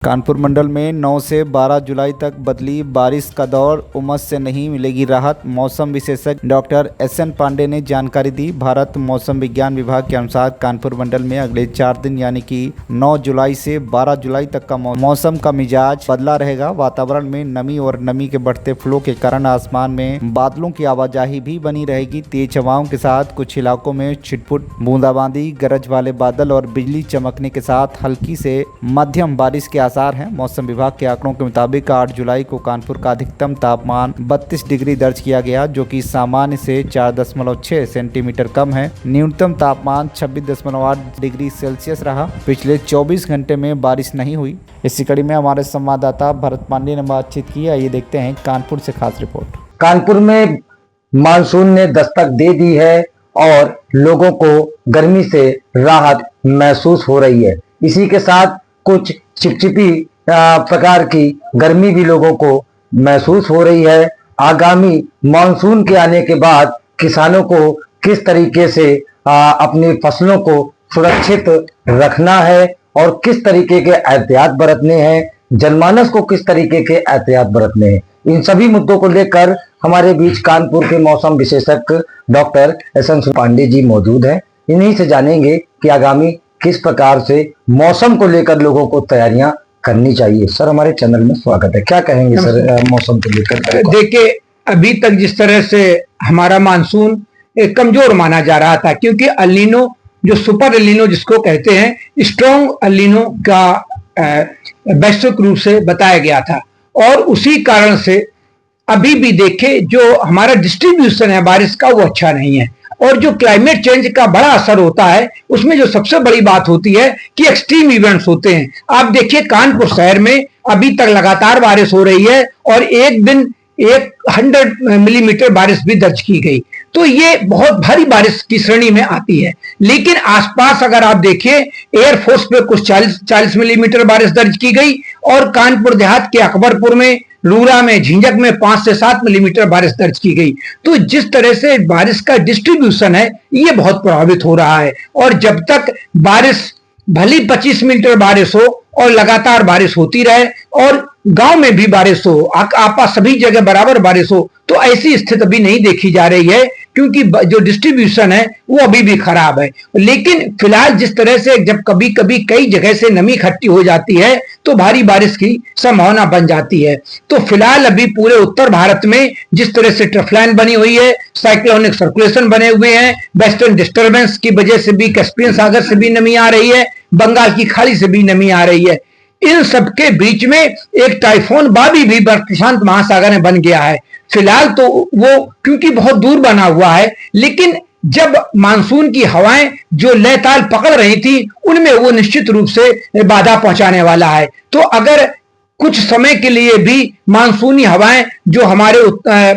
कानपुर मंडल में 9 से 12 जुलाई तक बदली बारिश का दौर, उमस से नहीं मिलेगी राहत। मौसम विशेषज्ञ डॉक्टर एसएन पांडे ने जानकारी दी। भारत मौसम विज्ञान विभाग के अनुसार कानपुर मंडल में अगले 4 दिन यानी कि 9 जुलाई से 12 जुलाई तक का मौसम का मिजाज बदला रहेगा। वातावरण में नमी और नमी के बढ़ते फ्लो के कारण आसमान में बादलों की आवाजाही भी बनी रहेगी। तेज हवाओं के साथ कुछ इलाकों में छिटपुट बूंदाबांदी, गरज वाले बादल और बिजली चमकने के साथ हल्की से मध्यम बारिश के आसार हैं। मौसम विभाग के आंकड़ों के मुताबिक 8 जुलाई को कानपुर का अधिकतम तापमान 32 डिग्री दर्ज किया गया, जो कि सामान्य से 4.6 सेंटीमीटर कम है। न्यूनतम तापमान 26.8 डिग्री सेल्सियस रहा। पिछले 24 घंटे में बारिश नहीं हुई। इसी कड़ी में हमारे संवाददाता भरत पांडे ने बातचीत की। आइए देखते हैं कानपुर से खास रिपोर्ट। कानपुर में मानसून ने दस्तक दे दी है और लोगों को गर्मी से राहत महसूस हो रही है। इसी के साथ कुछ चिपचिपी प्रकार की गर्मी भी लोगों को महसूस हो रही है। आगामी मानसून के आने के बाद किसानों को किस तरीके से अपनी फसलों को सुरक्षित रखना है और किस तरीके के एहतियात बरतने हैं, जनमानस को किस तरीके के एहतियात बरतने हैं, इन सभी मुद्दों को लेकर हमारे बीच कानपुर के मौसम विशेषज्ञ डॉक्टर एसएन पांडे जी मौजूद हैं। इन्हीं से जानेंगे कि आगामी किस प्रकार से मौसम को लेकर लोगों को तैयारियां करनी चाहिए। सर, हमारे चैनल में स्वागत है। क्या कहेंगे सर मौसम को लेकर? देखिए, अभी तक जिस तरह से हमारा मानसून कमजोर माना जा रहा था, क्योंकि अल्नीनो, जो सुपर अल्नीनो जिसको कहते हैं, स्ट्रॉन्ग अल्नीनो का वैश्विक रूप से बताया गया था, और उसी कारण से अभी भी देखे जो हमारा डिस्ट्रीब्यूशन है बारिश का वो अच्छा नहीं है। और जो क्लाइमेट चेंज का बड़ा असर होता है उसमें जो सबसे बड़ी बात होती है कि एक्सट्रीम इवेंट्स होते हैं। आप देखिए, कानपुर शहर में अभी तक लगातार बारिश हो रही है और एक दिन 100 मिलीमीटर बारिश भी दर्ज की गई, तो ये बहुत भारी बारिश की श्रेणी में आती है। लेकिन आसपास अगर आप देखिए, एयरफोर्स पे कुछ 40 मिलीमीटर बारिश दर्ज की गई और कानपुर देहात के अकबरपुर में, लूरा में, झिंझक में 5 से 7 मिलीमीटर बारिश दर्ज की गई। तो जिस तरह से बारिश का डिस्ट्रीब्यूशन है ये बहुत प्रभावित हो रहा है। और जब तक बारिश भली 25 मिलीमीटर बारिश हो और लगातार बारिश होती रहे और गांव में भी बारिश हो, आपा सभी जगह बराबर बारिश हो, तो ऐसी स्थिति अभी नहीं देखी जा रही है, क्योंकि जो डिस्ट्रीब्यूशन है वो अभी भी खराब है। लेकिन फिलहाल जिस तरह से जब कभी कभी कई जगह से नमी इकट्ठी हो जाती है तो भारी बारिश की संभावना बन जाती है। तो फिलहाल अभी पूरे उत्तर भारत में जिस तरह से ट्रफ लाइन बनी हुई है, साइक्लोनिक सर्कुलेशन बने हुए हैं, वेस्टर्न डिस्टर्बेंस की वजह से भी कैस्पियन सागर से भी नमी आ रही है, बंगाल की खाड़ी से भी नमी आ रही है। इन सबके बीच में एक टाइफोन बाबी भी प्रशांत महासागर में बन गया है। फिलहाल तो वो क्योंकि बहुत दूर बना हुआ है, लेकिन जब मानसून की हवाएं जो लय ताल पकड़ रही थी उनमें वो निश्चित रूप से बाधा पहुंचाने वाला है। तो अगर कुछ समय के लिए भी मानसूनी हवाएं जो हमारे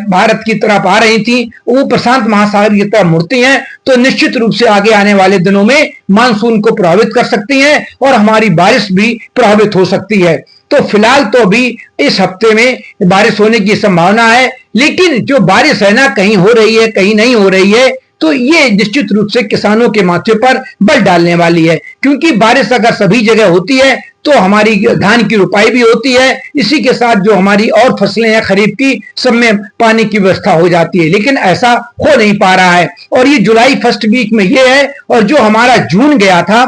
भारत की तरफ आ रही थी वो प्रशांत महासागर की तरफ मुड़ती हैं, तो निश्चित रूप से आगे आने वाले दिनों में मानसून को प्रभावित कर सकती हैं और हमारी बारिश भी प्रभावित हो सकती है। तो फिलहाल तो अभी इस हफ्ते में बारिश होने की संभावना है, लेकिन जो बारिश है ना, कहीं हो रही है कहीं नहीं हो रही है, तो ये निश्चित रूप से किसानों के माथे पर बल डालने वाली है। क्योंकि बारिश अगर सभी जगह होती है तो हमारी धान की रुपाई भी होती है, इसी के साथ जो हमारी और फसलें हैं खरीफ की, सब में पानी की व्यवस्था हो जाती है। लेकिन ऐसा हो नहीं पा रहा है और ये जुलाई फर्स्ट वीक में ये है। और जो हमारा जून गया था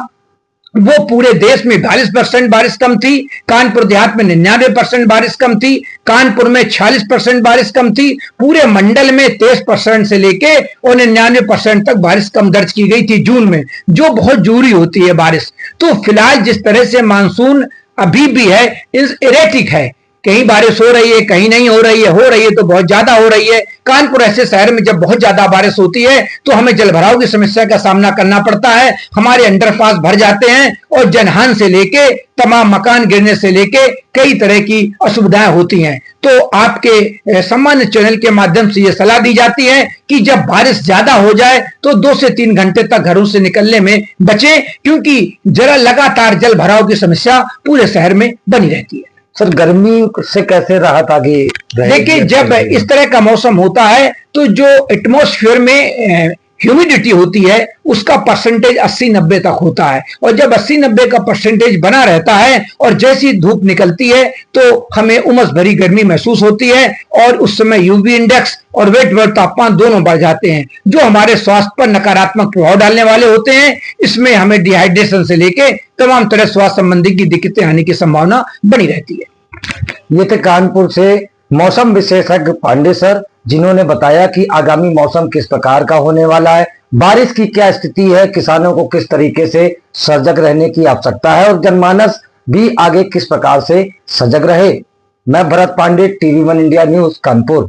वो पूरे देश में 42% बारिश कम थी, कानपुर देहात में 99% बारिश कम थी, कानपुर में 46% बारिश कम थी, पूरे मंडल में 23% से लेके और 99% तक बारिश कम दर्ज की गई थी जून में, जो बहुत जरूरी होती है बारिश। तो फिलहाल जिस तरह से मानसून अभी भी है, इरेटिक है, कहीं बारिश हो रही है कहीं नहीं हो रही है तो बहुत ज्यादा हो रही है। कानपुर ऐसे शहर में जब बहुत ज्यादा बारिश होती है तो हमें जलभराव की समस्या का सामना करना पड़ता है। हमारे अंडरपास भर जाते हैं और जनहानि से लेके तमाम मकान गिरने से लेके कई तरह की असुविधाएं होती हैं। तो आपके सामान्य चैनल के माध्यम से यह सलाह दी जाती है कि जब बारिश ज्यादा हो जाए तो 2 से 3 घंटे तक घरों से निकलने में बचें, क्योंकि जरा लगातार जल भराव की समस्या पूरे शहर में बनी रहती है। सर, गर्मी से कैसे राहत आगे? देखिए, जब इस तरह का मौसम होता है तो जो एटमॉस्फेयर में ह्यूमिडिटी होती है उसका परसेंटेज 80-90 तक होता है, और जब 80-90 का परसेंटेज बना रहता है और जैसी धूप निकलती है तो हमें उमस भरी गर्मी महसूस होती है, और उस समय यूवी इंडेक्स और वेट वर्ड तापमान दोनों बढ़ जाते हैं, जो हमारे स्वास्थ्य पर नकारात्मक प्रभाव डालने वाले होते हैं। इसमें हमें डिहाइड्रेशन से लेके तमाम तरह स्वास्थ्य संबंधी की दिक्कतें आने की संभावना बनी रहती है। ये थे कानपुर से मौसम विशेषज्ञ पांडे सर, जिन्होंने बताया कि आगामी मौसम किस प्रकार का होने वाला है, बारिश की क्या स्थिति है, किसानों को किस तरीके से सजग रहने की आवश्यकता है और जनमानस भी आगे किस प्रकार से सजग रहे। मैं Bharat Pandey, TV1 India news, Kanpur.